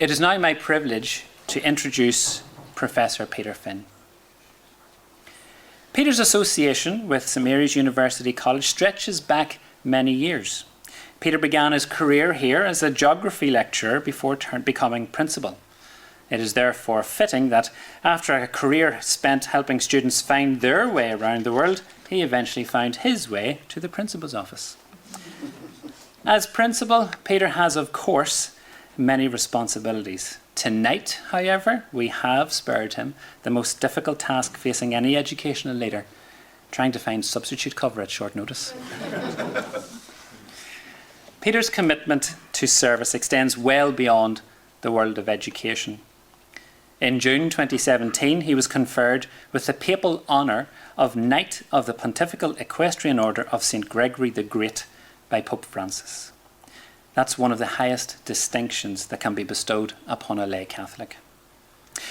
It is now my privilege to introduce Professor Peter Finn. Peter's association with St Mary's University College stretches back many years. Peter began his career here as a geography lecturer before becoming principal. It is therefore fitting that after a career spent helping students find their way around the world, he eventually found his way to the principal's office. As principal, Peter has, of course, many responsibilities. Tonight, however, we have spared him the most difficult task facing any educational leader, trying to find substitute cover at short notice. Peter's commitment to service extends well beyond the world of education. In June 2017, he was conferred with the papal honour of Knight of the Pontifical Equestrian Order of St Gregory the Great by Pope Francis. That's one of the highest distinctions that can be bestowed upon a lay Catholic.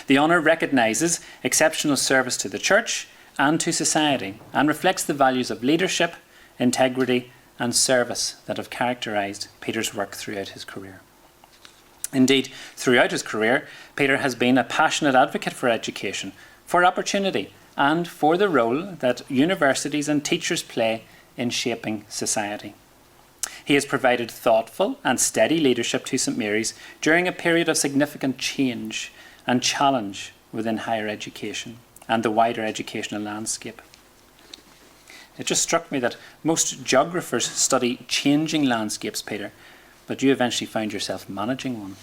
The honour recognises exceptional service to the Church and to society and reflects the values of leadership, integrity and service that have characterised Peter's work throughout his career. Indeed, throughout his career, Peter has been a passionate advocate for education, for opportunity and for the role that universities and teachers play in shaping society. He has provided thoughtful and steady leadership to St Mary's during a period of significant change and challenge within higher education and the wider educational landscape. It just struck me that most geographers study changing landscapes, Peter, but you eventually found yourself managing one.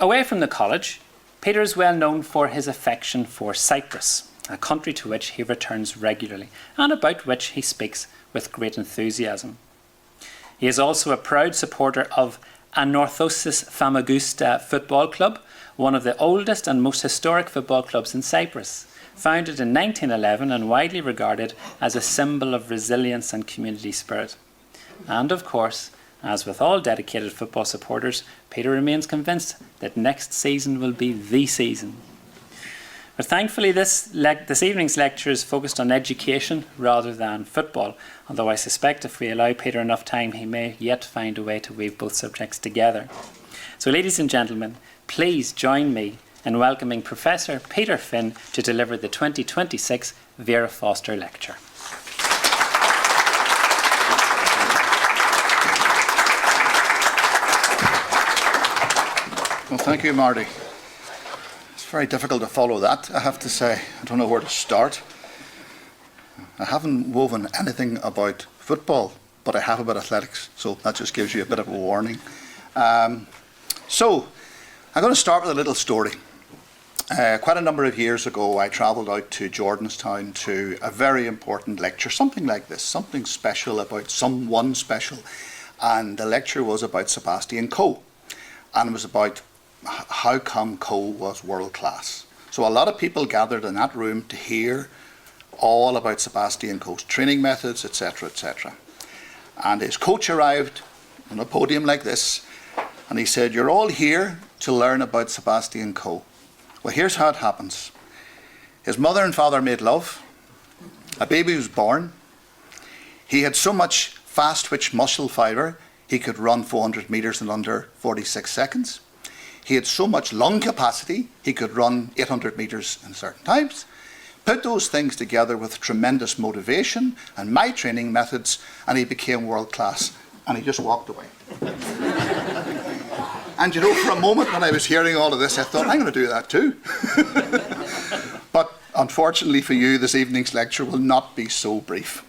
Away from the college, Peter is well known for his affection for Cyprus, a country to which he returns regularly and about which he speaks with great enthusiasm. He is also a proud supporter of Anorthosis Famagusta Football Club, one of the oldest and most historic football clubs in Cyprus, founded in 1911 and widely regarded as a symbol of resilience and community spirit. And of course, as with all dedicated football supporters, Peter remains convinced that next season will be the season. But thankfully this evening's lecture is focused on education rather than football, although I suspect if we allow Peter enough time he may yet find a way to weave both subjects together. So ladies and gentlemen, please join me in welcoming Professor Peter Finn to deliver the 2026 Vere Foster Lecture. Well, thank you, Marty. It's very difficult to follow that, I have to say. I don't know where to start. I haven't woven anything about football, but I have about athletics, so that just gives you a bit of a warning. So, I'm going to start with a little story. Quite a number of years ago, I travelled out to Jordanstown to a very important lecture, something like this, something special about someone special. And the lecture was about Sebastian Coe, and it was about how come Coe was world class. So a lot of people gathered in that room to hear all about Sebastian Coe's training methods, etc., etc. And his coach arrived on a podium like this, and he said, "You're all here to learn about Sebastian Coe. Well, here's how it happens. His mother and father made love. A baby was born. He had so much fast-twitch muscle fibre, he could run 400 metres in under 46 seconds. He had so much lung capacity, he could run 800 metres in certain times. Put those things together with tremendous motivation and my training methods, and he became world class." And he just walked away. And you know, for a moment when I was hearing all of this, I thought, I'm going to do that too. But unfortunately for you, this evening's lecture will not be so brief.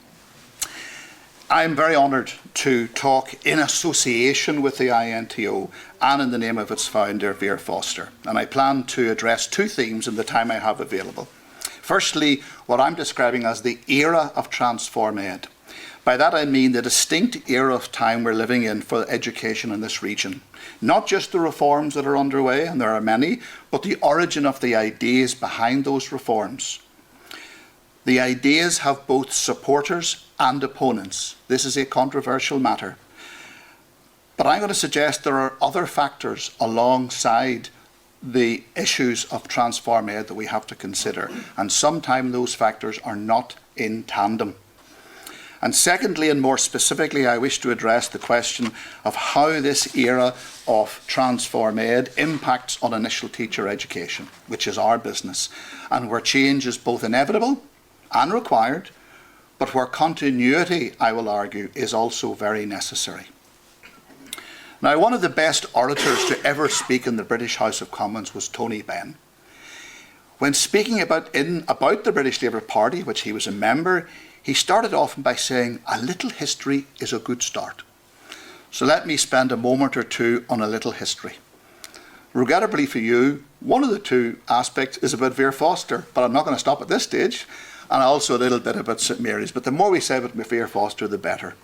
I'm very honoured to talk in association with the INTO and in the name of its founder, Vere Foster. And I plan to address two themes in the time I have available. Firstly, what I'm describing as the era of Transform Ed. By that I mean the distinct era of time we're living in for education in this region. Not just the reforms that are underway, and there are many, but the origin of the ideas behind those reforms. The ideas have both supporters and opponents. This is a controversial matter. But I'm going to suggest there are other factors alongside the issues of Transform Ed that we have to consider, and sometimes those factors are not in tandem. And secondly, and more specifically, I wish to address the question of how this era of Transform Ed impacts on initial teacher education, which is our business, and where change is both inevitable and required, but where continuity, I will argue, is also very necessary. Now, one of the best orators to ever speak in the British House of Commons was Tony Benn. When speaking about the British Labour Party, which he was a member, he started off by saying, "A little history is a good start." So let me spend a moment or two on a little history. Regrettably for you, one of the two aspects is about Vere Foster, but I'm not going to stop at this stage, and also a little bit about St Mary's. But the more we say about Vere Foster, the better.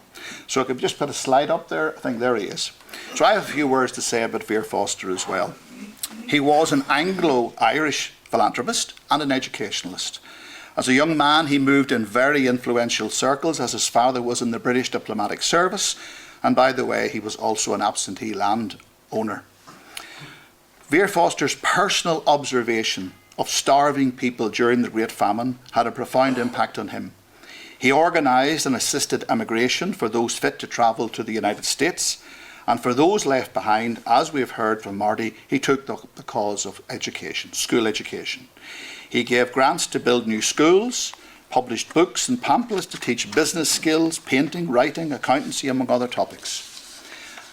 So I could just put a slide up there. I think there he is. So I have a few words to say about Vere Foster as well. He was an Anglo-Irish philanthropist and an educationalist. As a young man, he moved in very influential circles, as his father was in the British Diplomatic Service, and by the way, he was also an absentee land owner. Vere Foster's personal observation of starving people during the Great Famine had a profound impact on him. He organised and assisted emigration for those fit to travel to the United States, and for those left behind, as we have heard from Marty, he took the cause of education, school education. He gave grants to build new schools, published books and pamphlets to teach business skills, painting, writing, accountancy, among other topics.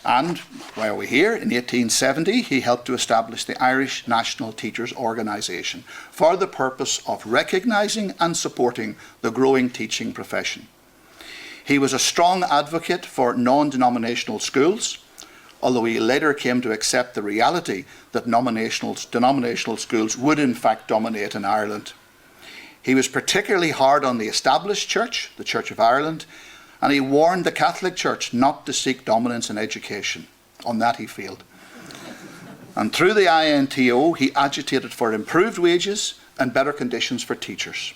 And while we're here, in 1870, he helped to establish the Irish National Teachers Organisation for the purpose of recognising and supporting the growing teaching profession. He was a strong advocate for non-denominational schools, although he later came to accept the reality that denominational schools would in fact dominate in Ireland. He was particularly hard on the established church, the Church of Ireland, and he warned the Catholic Church not to seek dominance in education. On that he failed. And through the INTO, he agitated for improved wages and better conditions for teachers.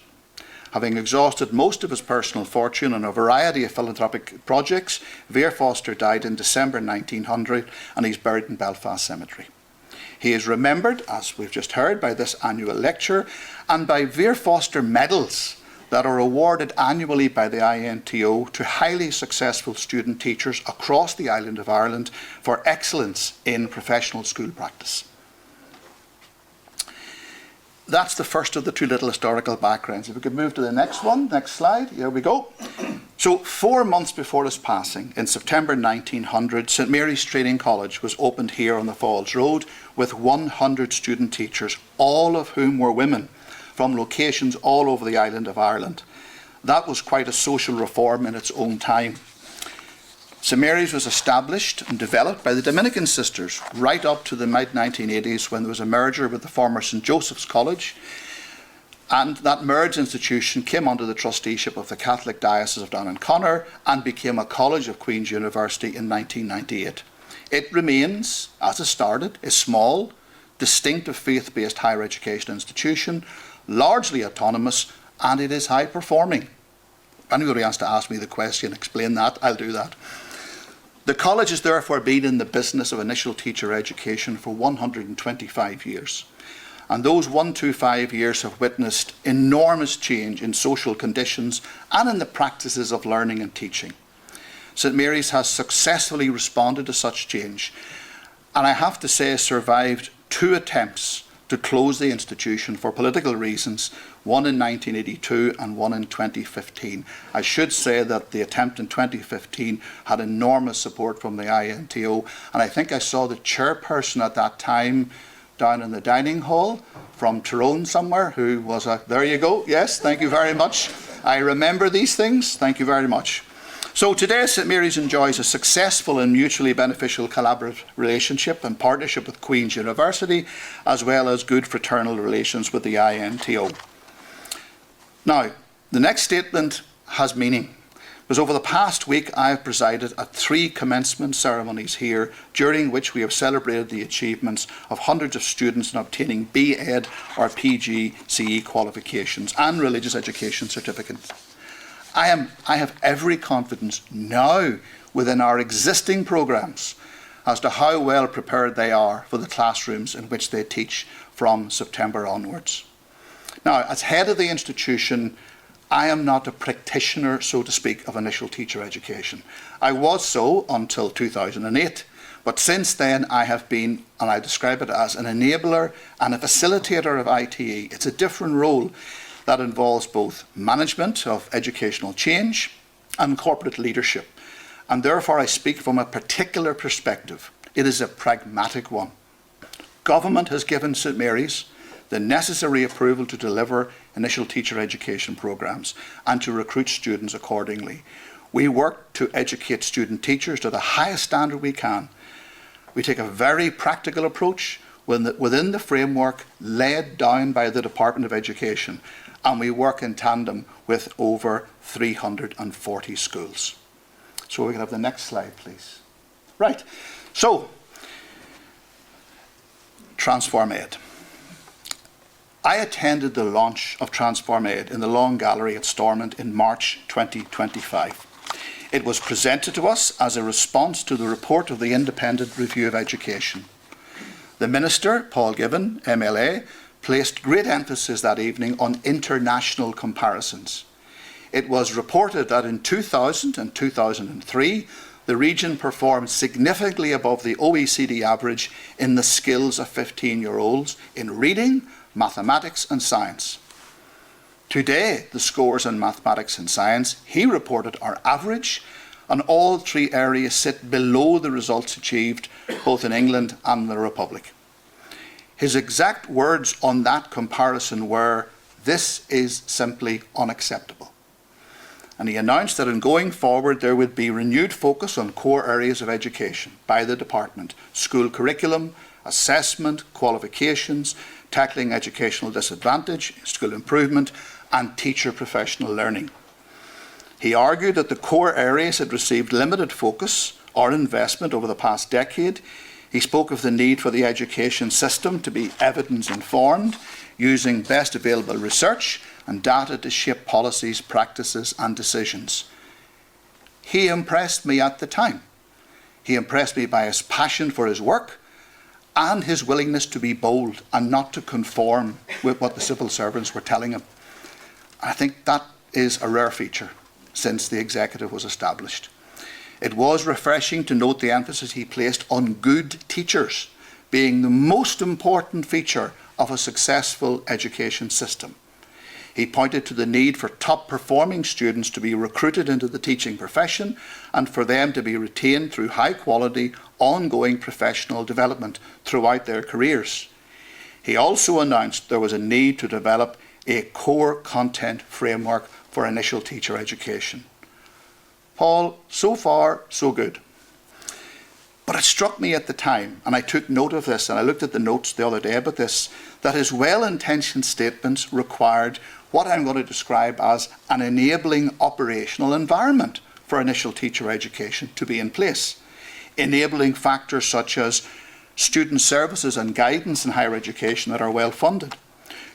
Having exhausted most of his personal fortune on a variety of philanthropic projects, Vere Foster died in December 1900 and he's buried in Belfast Cemetery. He is remembered, as we've just heard, by this annual lecture and by Vere Foster medals that are awarded annually by the INTO to highly successful student teachers across the island of Ireland for excellence in professional school practice. That's the first of the two little historical backgrounds. If we could move to the next one, next slide, here we go. So 4 months before his passing, in September 1900, St Mary's Training College was opened here on the Falls Road with 100 student teachers, all of whom were women, from locations all over the island of Ireland. That was quite a social reform in its own time. St Mary's was established and developed by the Dominican sisters right up to the mid-1980s when there was a merger with the former St Joseph's College, and that merged institution came under the trusteeship of the Catholic Diocese of Down-and-Conor and became a college of Queen's University in 1998. It remains, as it started, a small, distinctive faith-based higher education institution, largely autonomous, and it is high-performing. If anybody has to ask me the question, explain that, I'll do that. The college has therefore been in the business of initial teacher education for 125 years. And those 125 years have witnessed enormous change in social conditions and in the practices of learning and teaching. St Mary's has successfully responded to such change, and I have to say survived 2 attempts to close the institution for political reasons, one in 1982 and one in 2015. I should say that the attempt in 2015 had enormous support from the INTO, and I think I saw the chairperson at that time down in the dining hall from Tyrone somewhere, who was there you go, yes, thank you very much. I remember these things, thank you very much. So today St Mary's enjoys a successful and mutually beneficial collaborative relationship and partnership with Queen's University, as well as good fraternal relations with the INTO. Now, the next statement has meaning, because over the past week I have presided at 3 commencement ceremonies here, during which we have celebrated the achievements of hundreds of students in obtaining B.Ed or PGCE qualifications and religious education certificates. I have every confidence now within our existing programmes as to how well prepared they are for the classrooms in which they teach from September onwards. Now, as head of the institution, I am not a practitioner, so to speak, of initial teacher education. I was so until 2008, but since then I have been, and I describe it as an enabler and a facilitator of ITE. It's a different role that involves both management of educational change and corporate leadership. And therefore I speak from a particular perspective. It is a pragmatic one. Government has given St Mary's the necessary approval to deliver initial teacher education programmes and to recruit students accordingly. We work to educate student teachers to the highest standard we can. We take a very practical approach within the framework laid down by the Department of Education, and we work in tandem with over 340 schools. So we can have the next slide, please. Right, so Transform Ed. I attended the launch of Transform Ed in the Long Gallery at Stormont in March 2025. It was presented to us as a response to the report of the Independent Review of Education. The Minister, Paul Given, MLA, placed great emphasis that evening on international comparisons. It was reported that in 2000 and 2003, the region performed significantly above the OECD average in the skills of 15-year-olds in reading, mathematics and science. Today, the scores in mathematics and science, he reported, are average, and all three areas sit below the results achieved both in England and the Republic. His exact words on that comparison were, "This is simply unacceptable." And he announced that in going forward there would be renewed focus on core areas of education by the department: school curriculum, assessment, qualifications, tackling educational disadvantage, school improvement, and teacher professional learning. He argued that the core areas had received limited focus or investment over the past decade. He spoke of the need for the education system to be evidence-informed, using best available research and data to shape policies, practices, and decisions. He impressed me at the time. He impressed me by his passion for his work and his willingness to be bold and not to conform with what the civil servants were telling him. I think that is a rare feature since the executive was established. It was refreshing to note the emphasis he placed on good teachers being the most important feature of a successful education system. He pointed to the need for top-performing students to be recruited into the teaching profession and for them to be retained through high-quality, ongoing professional development throughout their careers. He also announced there was a need to develop a core content framework for initial teacher education. Paul, so far, so good. But it struck me at the time, and I took note of this, and I looked at the notes the other day about this, that his well-intentioned statements required what I'm going to describe as an enabling operational environment for initial teacher education to be in place. Enabling factors such as student services and guidance in higher education that are well funded,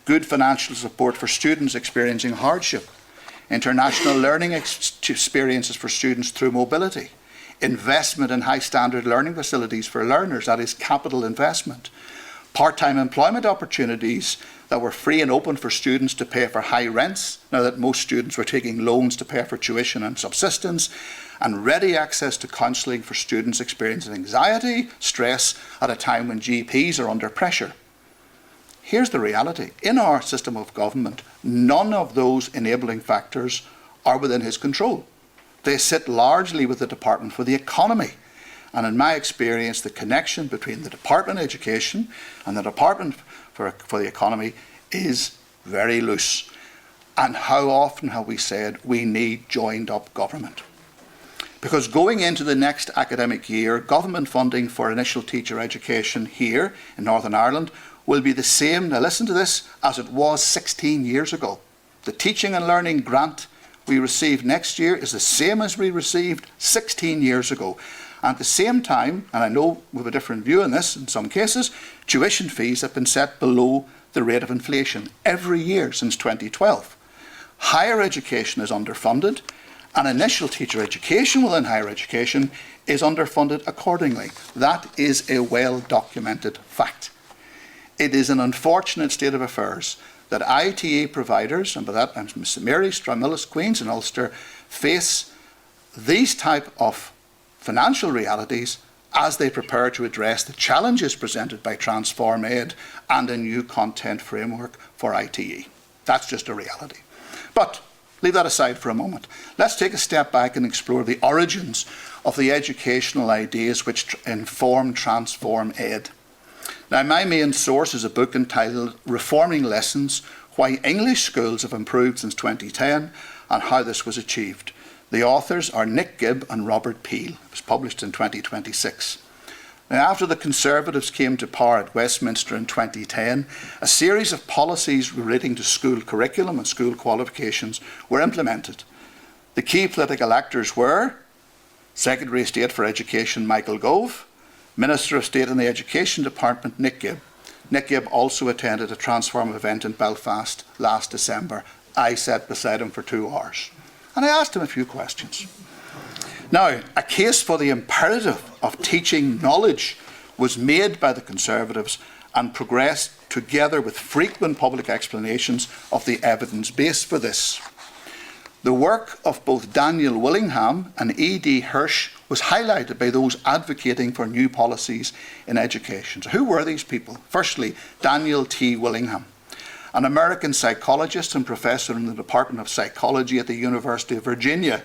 good financial support for students experiencing hardship, international learning experiences for students through mobility, investment in high standard learning facilities for learners, that is capital investment, part-time employment opportunities that were free and open for students to pay for high rents, now that most students were taking loans to pay for tuition and subsistence, and ready access to counselling for students experiencing anxiety, stress at a time when GPs are under pressure. Here's the reality. In our system of government, none of those enabling factors are within his control. They sit largely with the Department for the Economy. And in my experience, the connection between the Department of Education and the Department for the Economy is very loose. And how often have we said we need joined up government? Because going into the next academic year, government funding for initial teacher education here in Northern Ireland will be the same, now listen to this, as it was 16 years ago. The teaching and learning grant we receive next year is the same as we received 16 years ago. And at the same time, and I know we have a different view on this in some cases, tuition fees have been set below the rate of inflation every year since 2012. Higher education is underfunded, and initial teacher education within higher education is underfunded accordingly. That is a well-documented fact. It is an unfortunate state of affairs that ITE providers, and by that I'm St Mary's, Stranmillis, Queen's and Ulster, face these type of financial realities as they prepare to address the challenges presented by Transform Ed and a new content framework for ITE. That's just a reality. But leave that aside for a moment. Let's take a step back and explore the origins of the educational ideas which inform Transform Ed. Now, my main source is a book entitled Reforming Lessons, Why English Schools Have Improved Since 2010 and How This Was Achieved. The authors are Nick Gibb and Robert Peel. It was published in 2026. Now, after the Conservatives came to power at Westminster in 2010, a series of policies relating to school curriculum and school qualifications were implemented. The key political actors were Secretary of State for Education Michael Gove, Minister of State in the Education Department Nick Gibb. Nick Gibb also attended a Transform event in Belfast last December. I sat beside him for 2 hours. And I asked him a few questions. Now, a case for the imperative of teaching knowledge was made by the Conservatives and progressed together with frequent public explanations of the evidence base for this. The work of both Daniel Willingham and E.D. Hirsch was highlighted by those advocating for new policies in education. So who were these people? Firstly, Daniel T. Willingham, an American psychologist and professor in the Department of Psychology at the University of Virginia.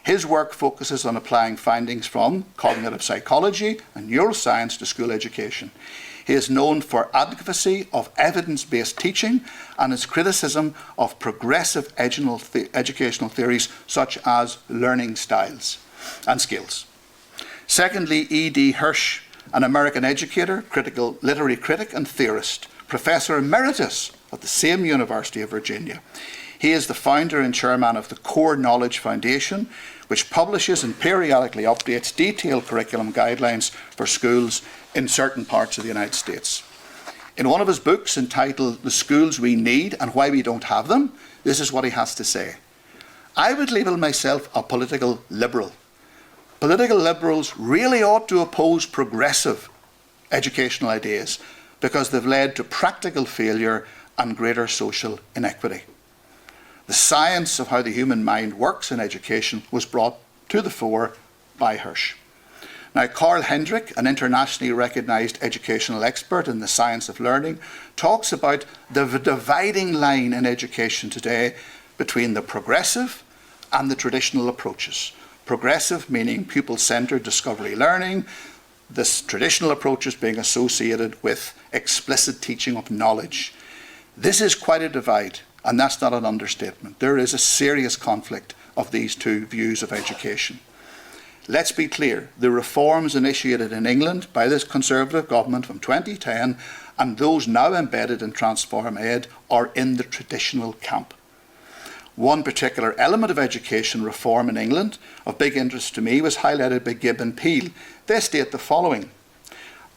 His work focuses on applying findings from cognitive psychology and neuroscience to school education. He is known for advocacy of evidence-based teaching and his criticism of progressive educational theories such as learning styles and skills. Secondly, E.D. Hirsch, an American educator, critical literary critic and theorist, Professor Emeritus at the same University of Virginia. He is the founder and chairman of the Core Knowledge Foundation, which publishes and periodically updates detailed curriculum guidelines for schools in certain parts of the United States. In one of his books entitled The Schools We Need and Why We Don't Have Them, this is what he has to say. I would label myself a political liberal. Political liberals really ought to oppose progressive educational ideas because they've led to practical failure and greater social inequity. The science of how the human mind works in education was brought to the fore by Hirsch. Now, Carl Hendrick, an internationally recognised educational expert in the science of learning, talks about the dividing line in education today between the progressive and the traditional approaches. Progressive meaning pupil-centred discovery learning, this traditional approaches being associated with explicit teaching of knowledge. This is quite a divide, and that's not an understatement. There is a serious conflict of these two views of education. Let's be clear, the reforms initiated in England by this Conservative government from 2010 and those now embedded in Transform Ed are in the traditional camp. One particular element of education reform in England of big interest to me was highlighted by Gibb and Peel. They state the following,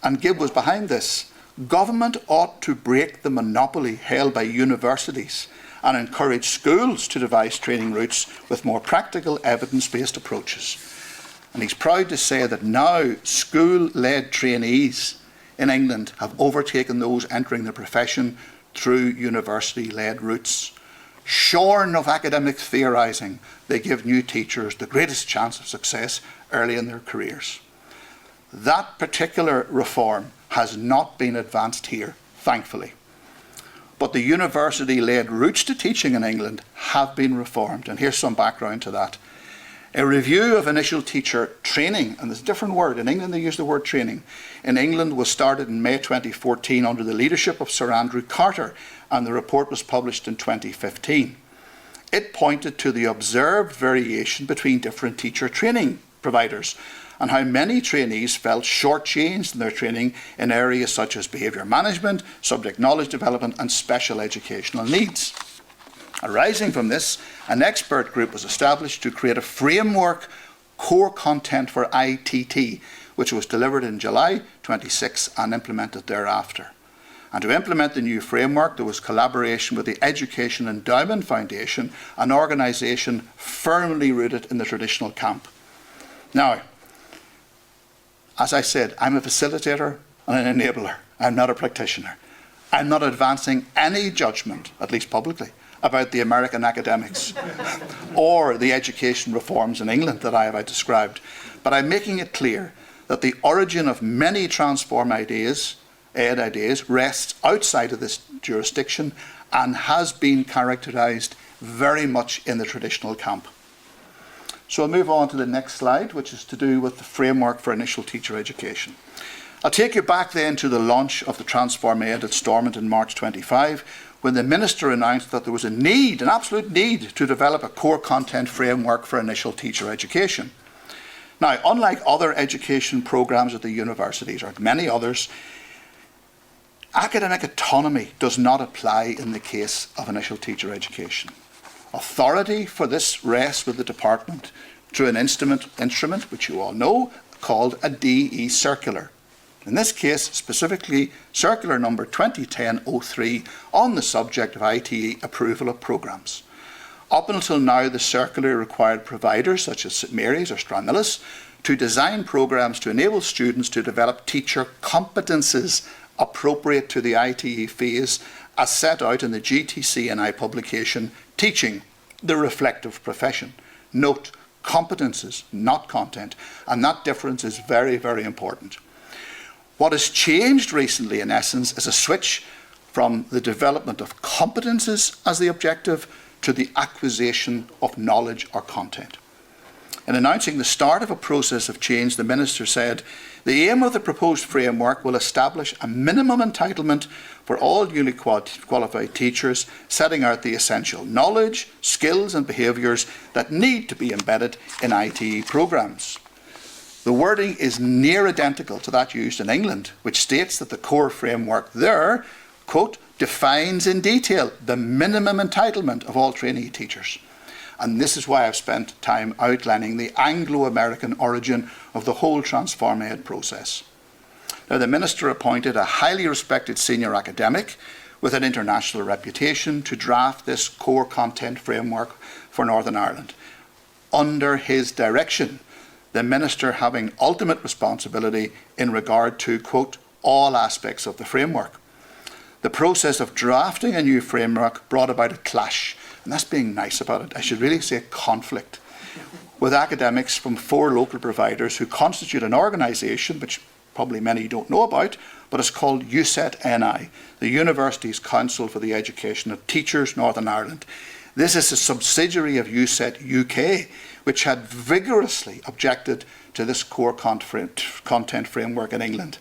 and Gibb was behind this: government ought to break the monopoly held by universities and encourage schools to devise training routes with more practical evidence-based approaches. And he's proud to say that now school-led trainees in England have overtaken those entering the profession through university-led routes. Shorn of academic theorising, they give new teachers the greatest chance of success early in their careers. That particular reform has not been advanced here, thankfully. But the university-led routes to teaching in England have been reformed, and here's some background to that. A review of initial teacher training, and there's a different word, in England they use the word training, in England was started in May 2014 under the leadership of Sir Andrew Carter, and the report was published in 2015. It pointed to the observed variation between different teacher training providers and how many trainees felt shortchanged in their training in areas such as behaviour management, subject knowledge development and special educational needs. Arising from this, an expert group was established to create a framework core content for ITT, which was delivered in July 26 and implemented thereafter. And to implement the new framework, there was collaboration with the Education Endowment Foundation, an organisation firmly rooted in the traditional camp. Now, as I said, I'm a facilitator and an enabler. I'm not a practitioner. I'm not advancing any judgment, at least publicly, about the American academics or the education reforms in England that I have described. But I'm making it clear that the origin of many transform ideas, ed ideas, rests outside of this jurisdiction and has been characterised very much in the traditional camp. So I'll move on to the next slide, which is to do with the framework for initial teacher education. I'll take you back then to the launch of the Transform Ed at Stormont in March 25, when the Minister announced that there was a need, an absolute need, to develop a core content framework for initial teacher education. Now, unlike other education programmes at the universities, or many others, academic autonomy does not apply in the case of initial teacher education. Authority for this rests with the department through an instrument which you all know, called a DE circular. In this case, specifically circular number 2010-03 on the subject of ITE approval of programmes. Up until now, the circular required providers such as St Mary's or Stranmillis to design programmes to enable students to develop teacher competences appropriate to the ITE phase as set out in the GTC&I publication, Teaching the Reflective Profession. Note, competences, not content, and that difference is very, very important. What has changed recently, in essence, is a switch from the development of competences as the objective to the acquisition of knowledge or content. In announcing the start of a process of change, the Minister said, "The aim of the proposed framework will establish a minimum entitlement for all newly qualified teachers, setting out the essential knowledge, skills and behaviours that need to be embedded in ITE programmes." The wording is near identical to that used in England, which states that the core framework there, quote, defines in detail the minimum entitlement of all trainee teachers. And this is why I've spent time outlining the Anglo-American origin of the whole Transform Ed process. Now, the Minister appointed a highly respected senior academic with an international reputation to draft this core content framework for Northern Ireland. Under his direction, the Minister having ultimate responsibility in regard to, quote, all aspects of the framework. The process of drafting a new framework brought about a clash, and that's being nice about it, I should really say conflict, with academics from 4 local providers who constitute an organisation, which probably many don't know about, but it's called USET-NI, the Universities Council for the Education of Teachers, Northern Ireland. This is a subsidiary of USET UK, which had vigorously objected to this core content framework in England.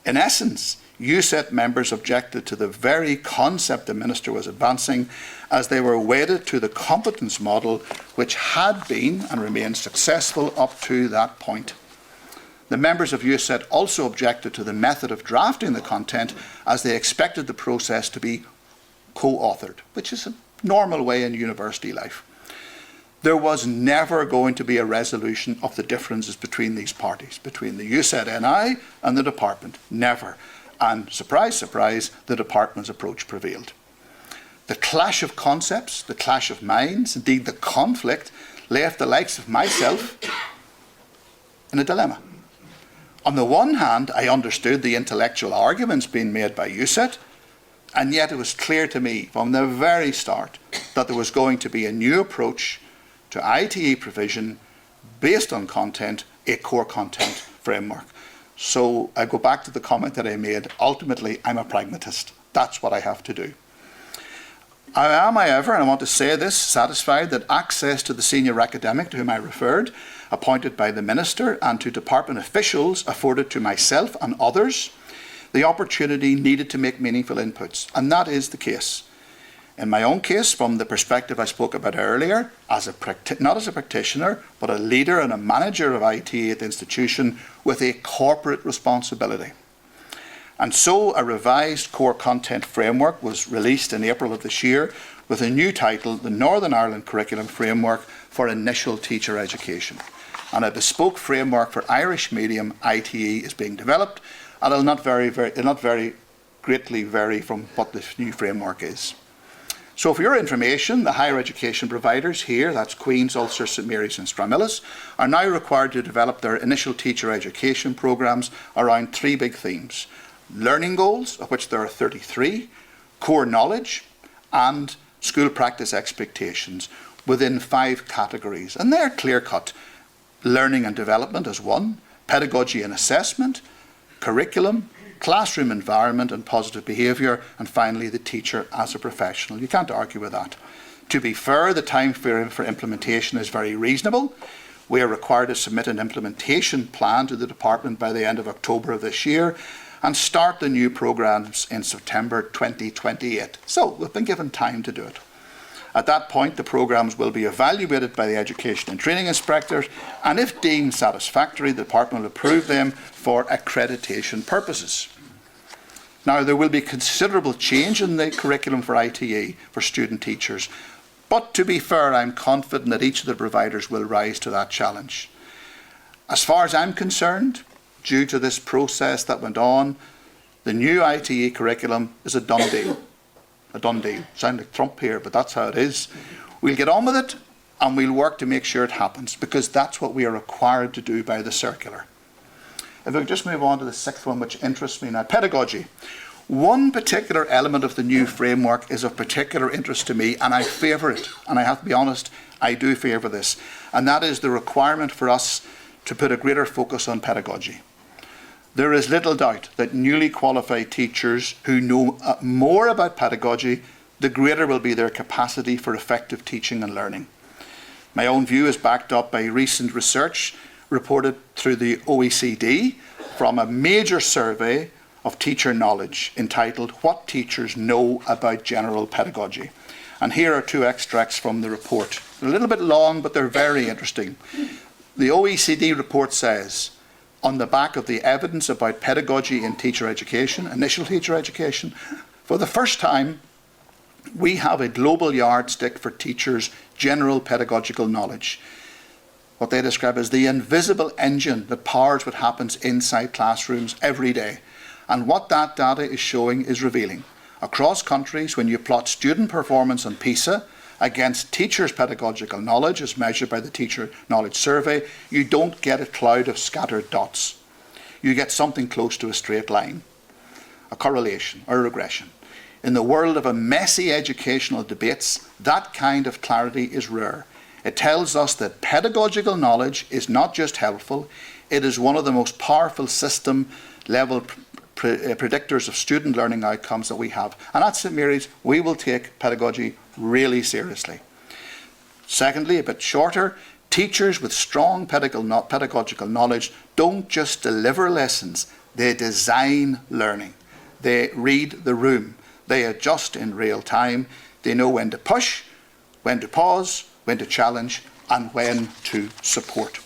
In essence, USET members objected to the very concept the Minister was advancing, as they were wedded to the competence model which had been and remained successful up to that point. The members of USET also objected to the method of drafting the content, as they expected the process to be co-authored, which is a normal way in university life. There was never going to be a resolution of the differences between these parties, between the USET-NI and the department. Never. And surprise, surprise, the department's approach prevailed. The clash of concepts, the clash of minds, indeed the conflict, left the likes of myself in a dilemma. On the one hand, I understood the intellectual arguments being made by USET, and yet it was clear to me from the very start that there was going to be a new approach to ITE provision based on content, a core content framework. So I go back to the comment that I made. Ultimately, I'm a pragmatist. That's what I have to do. I am, however, and I want to say this, satisfied that access to the senior academic to whom I referred, appointed by the Minister, and to department officials afforded to myself and others the opportunity needed to make meaningful inputs. And that is the case. In my own case, from the perspective I spoke about earlier, not as a practitioner, but a leader and a manager of IT at the institution with a corporate responsibility. And so a revised core content framework was released in April of this year with a new title, the Northern Ireland Curriculum Framework for Initial Teacher Education. And a bespoke framework for Irish medium ITE is being developed, and it will not very greatly vary from what the new framework is. So for your information, the higher education providers here, that's Queen's, Ulster, St Mary's and Stranmillis, are now required to develop their initial teacher education programmes around 3 big themes: learning goals, of which there are 33, core knowledge, and school practice expectations within 5 categories. And they're clear-cut. Learning and development is one, pedagogy and assessment, curriculum, classroom environment and positive behaviour, and finally the teacher as a professional. You can't argue with that. To be fair, the time frame for implementation is very reasonable. We are required to submit an implementation plan to the department by the end of October of this year and start the new programmes in September 2028. So we've been given time to do it. At that point, the programmes will be evaluated by the Education and Training Inspectors, and if deemed satisfactory, the department will approve them for accreditation purposes. Now, there will be considerable change in the curriculum for ITE for student teachers, but to be fair, I'm confident that each of the providers will rise to that challenge. As far as I'm concerned, due to this process that went on, the new ITE curriculum is a done deal. A done deal. Sound like Trump here, but that's how it is. We'll get on with it and we'll work to make sure it happens, because that's what we are required to do by the circular. If we could just move on to the 6th one, which interests me now, pedagogy. One particular element of the new framework is of particular interest to me, and I favour it. And I have to be honest, I do favour this. And that is the requirement for us to put a greater focus on pedagogy. There is little doubt that newly qualified teachers who know more about pedagogy, the greater will be their capacity for effective teaching and learning. My own view is backed up by recent research reported through the OECD from a major survey of teacher knowledge entitled "What Teachers Know About General Pedagogy." And here are 2 extracts from the report. They're a little bit long, but they're very interesting. The OECD report says, on the back of the evidence about pedagogy in teacher education, initial teacher education, for the first time, we have a global yardstick for teachers' general pedagogical knowledge. What they describe as the invisible engine that powers what happens inside classrooms every day. And what that data is showing is revealing. Across countries, when you plot student performance on PISA against teachers' pedagogical knowledge as measured by the Teacher Knowledge Survey, you don't get a cloud of scattered dots. You get something close to a straight line, a correlation or a regression. In the world of a messy educational debates, that kind of clarity is rare. It tells us that pedagogical knowledge is not just helpful, it is one of the most powerful system-level predictors of student learning outcomes that we have. And at St Mary's, we will take pedagogy really seriously. Secondly, a bit shorter, teachers with strong pedagogical knowledge don't just deliver lessons, they design learning. They read the room. They adjust in real time. They know when to push, when to pause, when to challenge, and when to support.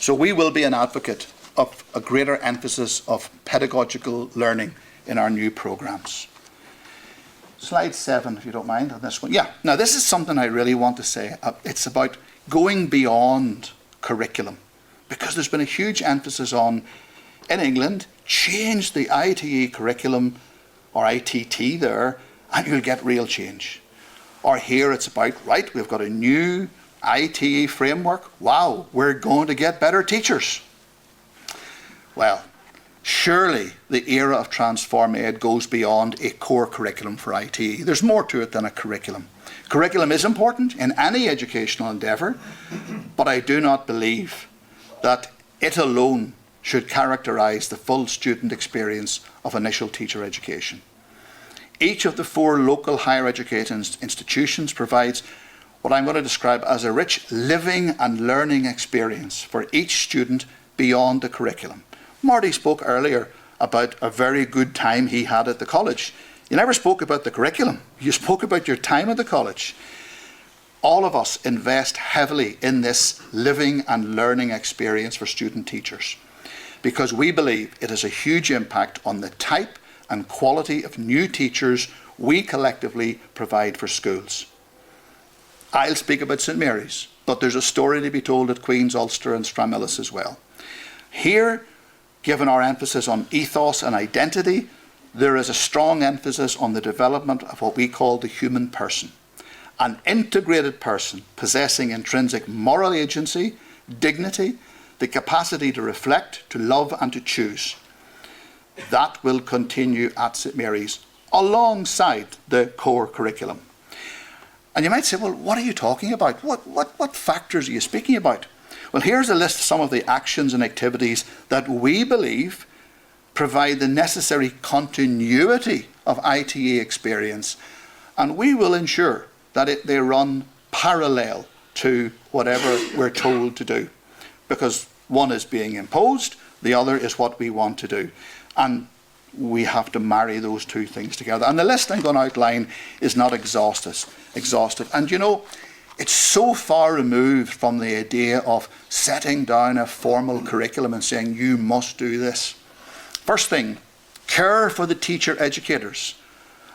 So we will be an advocate of a greater emphasis of pedagogical learning in our new programmes. Slide 7, if you don't mind, on this one. Yeah, now this is something I really want to say. It's about going beyond curriculum, because there's been a huge emphasis on, in England, change the ITE curriculum, or ITT there, and you'll get real change. Or here it's about, right, we've got a new ITE framework. Wow, we're going to get better teachers. Well, surely the era of Transform Ed goes beyond a core curriculum for ITE. There's more to it than a curriculum. Curriculum is important in any educational endeavour, but I do not believe that it alone should characterise the full student experience of initial teacher education. Each of the 4 local higher education institutions provides what I'm going to describe as a rich living and learning experience for each student beyond the curriculum. Marty spoke earlier about a very good time he had at the college. You never spoke about the curriculum. You spoke about your time at the college. All of us invest heavily in this living and learning experience for student teachers, because we believe it has a huge impact on the type and quality of new teachers we collectively provide for schools. I'll speak about St Mary's, but there's a story to be told at Queen's, Ulster and Stramillis as well. Here, given our emphasis on ethos and identity, there is a strong emphasis on the development of what we call the human person. An integrated person possessing intrinsic moral agency, dignity, the capacity to reflect, to love and to choose. that will continue at St Mary's alongside the core curriculum. And you might say, well, what are you talking about? What factors are you speaking about? Well, here's a list of some of the actions and activities that we believe provide the necessary continuity of ITA experience, and we will ensure that they run parallel to whatever we're told to do, because one is being imposed, the other is what we want to do. And we have to marry those two things together. And the list I'm going to outline is not exhaustive. And you know, it's so far removed from the idea of setting down a formal curriculum and saying, you must do this. First thing, care for the teacher educators,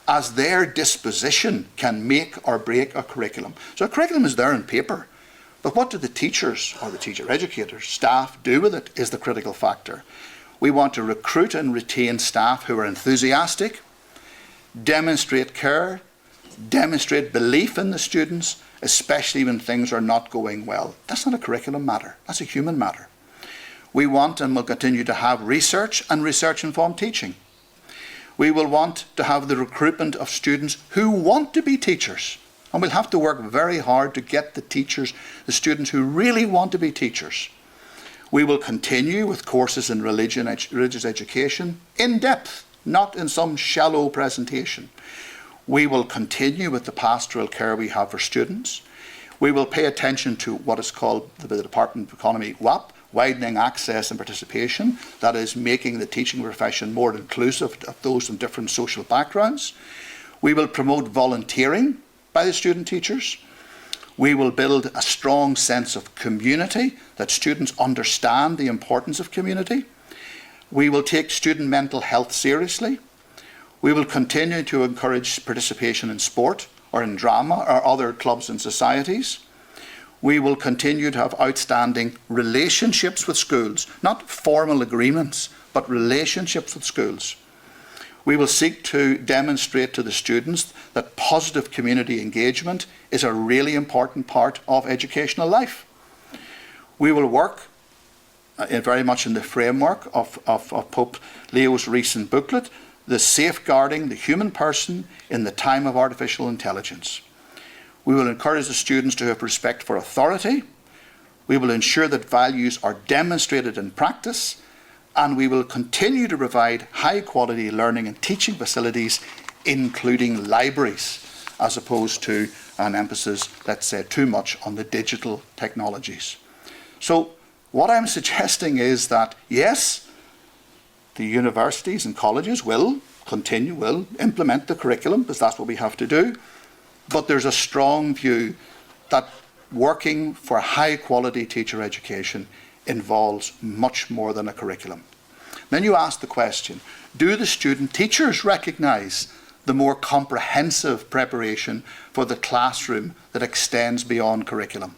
as their disposition can make or break a curriculum. So a curriculum is there on paper, but what do the teachers or the teacher educators, staff, do with it is the critical factor. We want to recruit and retain staff who are enthusiastic, demonstrate care, demonstrate belief in the students, especially when things are not going well. That's not a curriculum matter, that's a human matter. We want and will continue to have research and research-informed teaching. We will want to have the recruitment of students who want to be teachers. And we'll have to work very hard to get the teachers, the students who really want to be teachers. We will continue with courses in religious education in depth, not in some shallow presentation. We will continue with the pastoral care we have for students. We will pay attention to what is called the Department of Economy WAP, widening access and participation. That is making the teaching profession more inclusive of those from different social backgrounds. We will promote volunteering by the student teachers. We will build a strong sense of community, that students understand the importance of community. We will take student mental health seriously. We will continue to encourage participation in sport or in drama or other clubs and societies. We will continue to have outstanding relationships with schools, not formal agreements, but relationships with schools. We will seek to demonstrate to the students that positive community engagement is a really important part of educational life. We will work very much in the framework of Pope Leo's recent booklet, the Safeguarding the Human Person in the Time of Artificial Intelligence. We will encourage the students to have respect for authority. We will ensure that values are demonstrated in practice, and we will continue to provide high-quality learning and teaching facilities, including libraries, as opposed to an emphasis, let's say, too much on the digital technologies. So what I'm suggesting is that, yes, the universities and colleges will implement the curriculum, because that's what we have to do, but there's a strong view that working for high-quality teacher education involves much more than a curriculum. Then you ask the question, do the student teachers recognise the more comprehensive preparation for the classroom that extends beyond curriculum?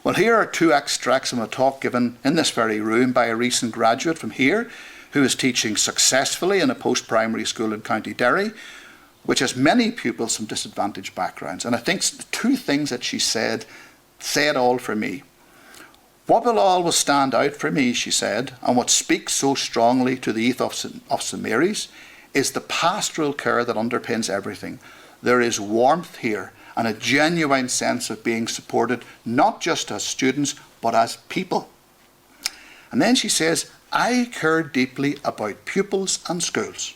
Well, here are two extracts from a talk given in this very room by a recent graduate from here who is teaching successfully in a post-primary school in County Derry, which has many pupils from disadvantaged backgrounds. And I think the two things that she said all for me. What will always stand out for me, she said, and what speaks so strongly to the ethos of St Mary's, is the pastoral care that underpins everything. There is warmth here and a genuine sense of being supported, not just as students, but as people. And then she says, I care deeply about pupils and schools.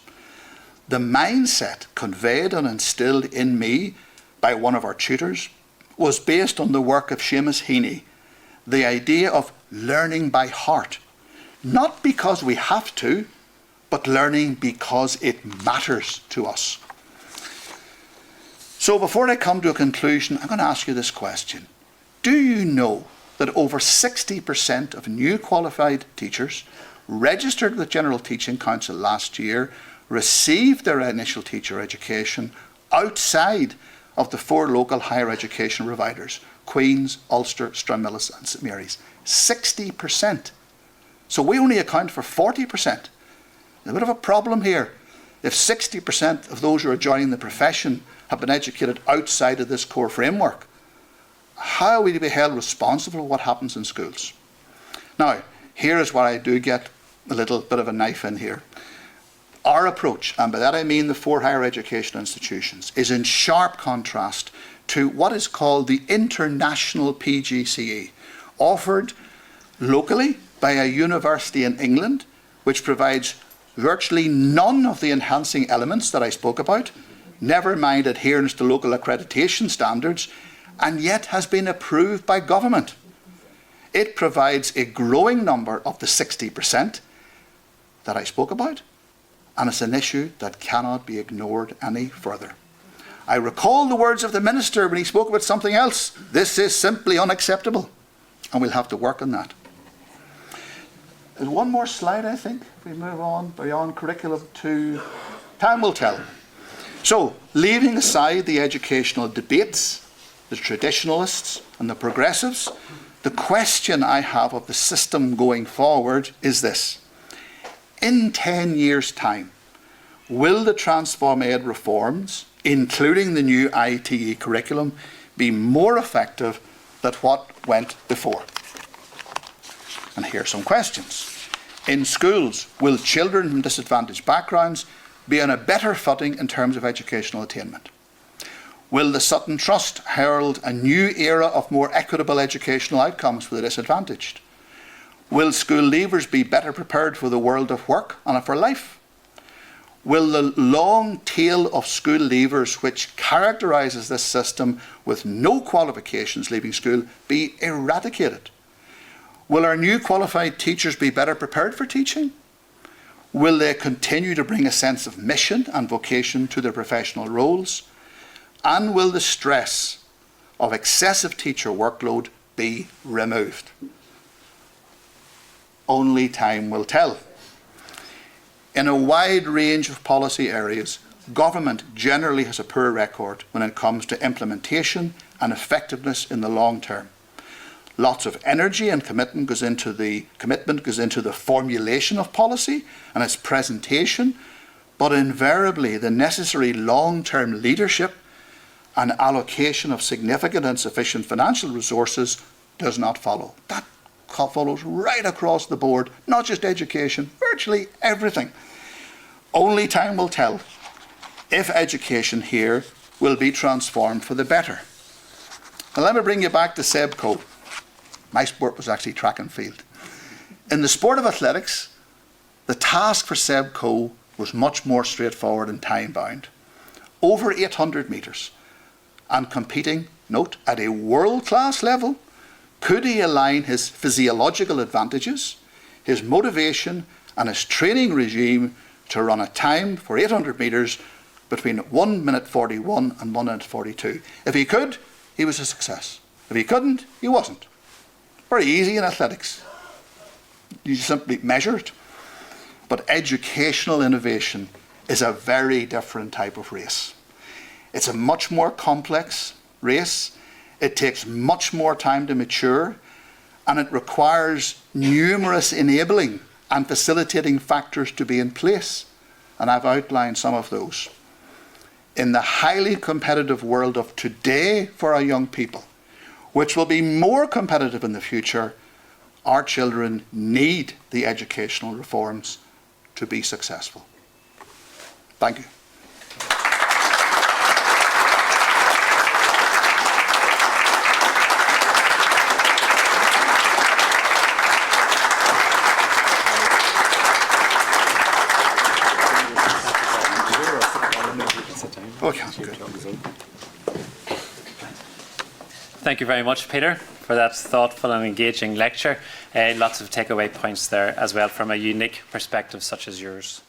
The mindset conveyed and instilled in me by one of our tutors was based on the work of Seamus Heaney, the idea of learning by heart, not because we have to, but learning because it matters to us. So before I come to a conclusion, I'm going to ask you this question. Do you know that over 60% of new qualified teachers registered with General Teaching Council last year received their initial teacher education outside of the 4 local higher education providers, Queen's, Ulster, Stranmillis and St Mary's? 60%. So we only account for 40%. There's a bit of a problem here. If 60% of those who are joining the profession have been educated outside of this core framework, how are we to be held responsible for what happens in schools? Now, here is where I do get a little bit of a knife in here. Our approach, and by that I mean the 4 higher education institutions, is in sharp contrast to what is called the international PGCE, offered locally by a university in England, which provides virtually none of the enhancing elements that I spoke about, never mind adherence to local accreditation standards, and yet has been approved by government. It provides a growing number of the 60% that I spoke about, and it's an issue that cannot be ignored any further. I recall the words of the minister when he spoke about something else. This is simply unacceptable, and we'll have to work on that. There's one more slide, I think, if we move on beyond curriculum to time will tell. So, leaving aside the educational debates, the traditionalists and the progressives, the question I have of the system going forward is this. In 10 years' time, will the Transform Ed reforms, including the new ITE curriculum, be more effective than what went before? And here are some questions. In schools, will children from disadvantaged backgrounds be on a better footing in terms of educational attainment? Will the Sutton Trust herald a new era of more equitable educational outcomes for the disadvantaged? Will school leavers be better prepared for the world of work and for life? Will the long tail of school leavers which characterises this system with no qualifications leaving school be eradicated? Will our new qualified teachers be better prepared for teaching? Will they continue to bring a sense of mission and vocation to their professional roles? And will the stress of excessive teacher workload be removed? Only time will tell. In a wide range of policy areas, government generally has a poor record when it comes to implementation and effectiveness in the long term. Lots of energy and commitment goes into the formulation of policy and its presentation, but invariably the necessary long-term leadership and allocation of significant and sufficient financial resources does not follow. That follows right across the board, not just education, virtually everything. Only time will tell if education here will be transformed for the better. Now let me bring you back to SEBCO. My sport was actually track and field. In the sport of athletics, the task for SEBCO was much more straightforward and time-bound. Over 800 metres, and competing, note, at a world-class level, could he align his physiological advantages, his motivation and his training regime to run a time for 800 metres between 1 minute 41 and 1 minute 42. If he could, he was a success. If he couldn't, he wasn't. Very easy in athletics. You simply measure it. But educational innovation is a very different type of race. It's a much more complex race. It takes much more time to mature, and it requires numerous enabling and facilitating factors to be in place. And I've outlined some of those. In the highly competitive world of today for our young people, which will be more competitive in the future, our children need the educational reforms to be successful. Thank you. Okay, good. Thank you very much, Peter, for that thoughtful and engaging lecture. Lots of takeaway points there as well from a unique perspective such as yours.